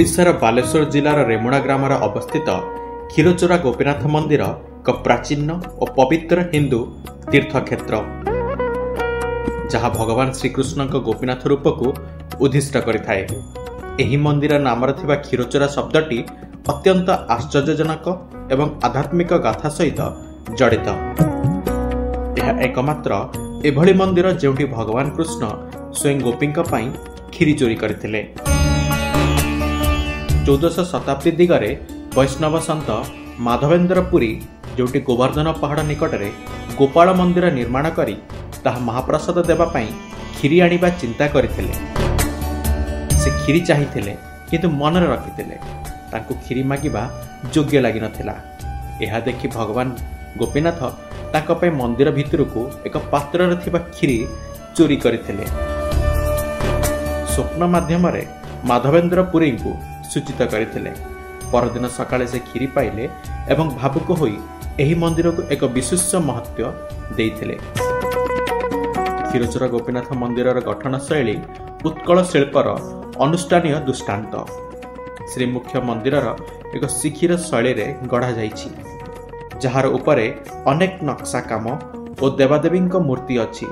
ओडिशार बालेश्वर जिलार रेमुणा ग्रामर अवस्थित क्षीरचोरा गोपीनाथ मंदिर एक प्राचीन और पवित्र हिंदू तीर्थक्षेत्र जहाँ भगवान श्रीकृष्ण गोपीनाथ रूप को उद्दिष्ट करिथाए। एही मंदिर नामर थिबा क्षीरचोरा शब्दटी अत्यंत आश्चर्यजनक एवं आध्यात्मिक गाथा सहित जड़ित। यह एकमात्र एभली मंदिर जेउठी भगवान कृष्ण स्वयं गोपींक पई क्षीरी चोरी करथिले। 1400 शताब्दी दिगरे वैष्णव सन्त माधवेन्द्र पुरी जोटी गोवर्धन पहाड़ निकटरे गोपाल मंदिर निर्माण करी ताहा महाप्रसाद देवा पई क्षीरी आनिबा चिंता करथिले। से क्षीरी चाहिथिले किंतु मनरे रखिथिले, तांको क्षीरी मागिबा योग्य लागि नथिला। एहा देखि भगवान गोपीनाथ तांको पई मंदिर भितरकू एक पात्ररे थिबा क्षीरी चोरी करथिले। स्वप्न माध्यमरे माधवेन्द्र पुरी को सूचित करथिले। परदिन सकाळे से क्षीरी पाइले एवं भावुक होई एही मंदिर को एक विशेष महत्व देइथिले। क्षीरचोरा गोपीनाथ मंदिरर गठन शैली उत्कल शिल्पर अनुष्ठानीय दृष्टांत। श्रीमुख्य मंदिरर एक शिखिर शैली रे गढ़ा जाइछि, जहार उपरे अनेक नक्शा काम और देवादेवी मूर्ति अछि।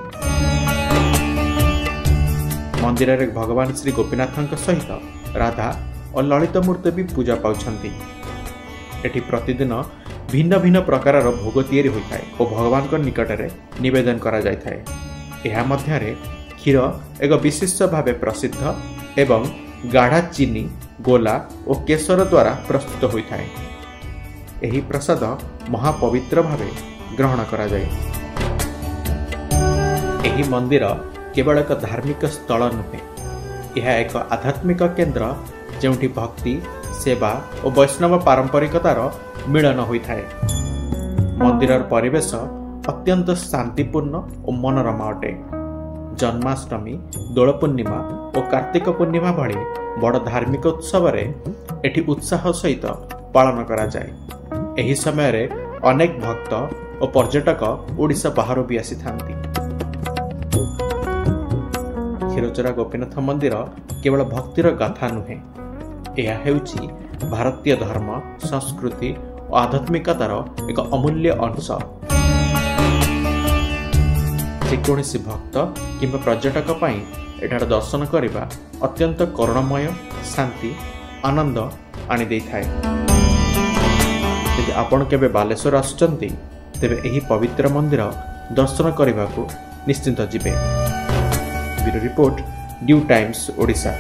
मंदिर रे भगवान श्री गोपीनाथ सहित राधा और ललित मूर्ति भी पूजा पाउछंती। एठी प्रतिदिन भिन्न भिन्न प्रकार भोग तैयारी होइथाय और भगवान को निकट में निवेदन करा जायथाय। एहा मध्यरे क्षीर एक विशेष भावे प्रसिद्ध एवं गाढ़ा चीनी गोला और केसर द्वारा प्रस्तुत होइथाय। एही प्रसाद महापवित्र भावे ग्रहण करा जाय। एही मंदिर केवल एक धार्मिक स्थल नुहे, यह एक आध्यात्मिक केंद्र जेउठी भक्ति सेवा और वैष्णव पारंपरिकतार मिलन होइथाय। मंदिरर परिवेश अत्यंत शांतिपूर्ण और मनोरम अटे। जन्माष्टमी, दोल पूर्णिमा और कार्तिक पूर्णिमा भली बड़ धार्मिक उत्सव एठी उत्साह सहित पालन करा जाय। एही समय रे अनेक भक्त और पर्यटक ओडिशा बाहर भी आसी थांती। क्षीरचोरा गोपीनाथ मंदिर केवल भक्तिर गाथा नुहे, यह हेउछि भारतीय धर्म संस्कृति और आध्यात्मिकतार एक अमूल्य अंश। जेकोसी भक्त किंबा पर्यटक पई एठार दर्शन करने अत्यंत करुणामय शांति आनंद आनी देइथाय। यदि आपण केबे बालेश्वर आसुचंती तेबे एही पवित्र मंदिर दर्शन करने को निश्चिंत जिबे। Bureau report, New Times Odisha.